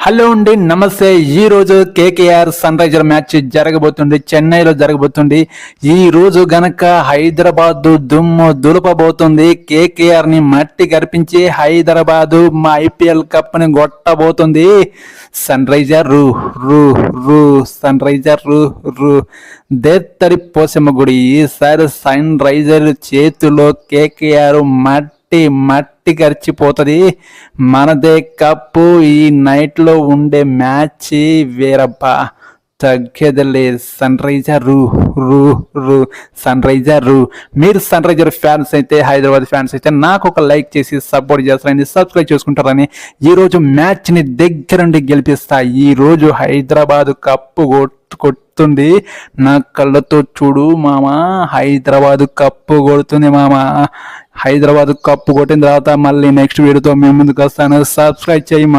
Hello అండి, నమస్తే. ఈ రోజు కేకేఆర్ సన్ రైజర్ మ్యాచ్ జరగబోతుంది, చెన్నైలో జరగబోతుంది. ఈ రోజు గనక హైదరాబాద్ దుమ్ము దులపబోతుంది. కేకేఆర్ ని మట్టి గర్పించి హైదరాబాద్ మా ఐపీఎల్ కప్ ని కొట్టబోతుంది. సన్ రైజర్ రూ రూ రూ సన్ రైజర్ రూ రూ దేత్తడి పోసమ్మ గుడి. ఈసారి సన్ రైజర్ చేతిలో కేకేఆర్ మట్టి గరిచిపోతుంది. మనదే కప్పు. ఈ నైట్ లో ఉండే మ్యాచ్ వేరబ్బా, తగ్గేదలే. సన్ రైజర్ రూ రూ రూ సన్ రైజర్ రూ. మీరు సన్ రైజర్ ఫ్యాన్స్ అయితే, హైదరాబాద్ ఫ్యాన్స్ అయితే నాకు ఒక లైక్ చేసి సపోర్ట్ చేస్తారని, సబ్స్క్రైబ్ చేసుకుంటారని. ఈరోజు మ్యాచ్ని దగ్గరుండి గెలిపిస్తా. ఈరోజు హైదరాబాద్ కప్పు కొడుతుంది. నా కళ్ళతో చూడు మామ, హైదరాబాద్ కప్పు కొడుతుంది మామ. హైదరాబాద్ కప్పు కొట్టిన తర్వాత మళ్ళీ నెక్స్ట్ వీడియోతో మేము ముందుకు వస్తాను. సబ్స్క్రైబ్ చేయి మామ.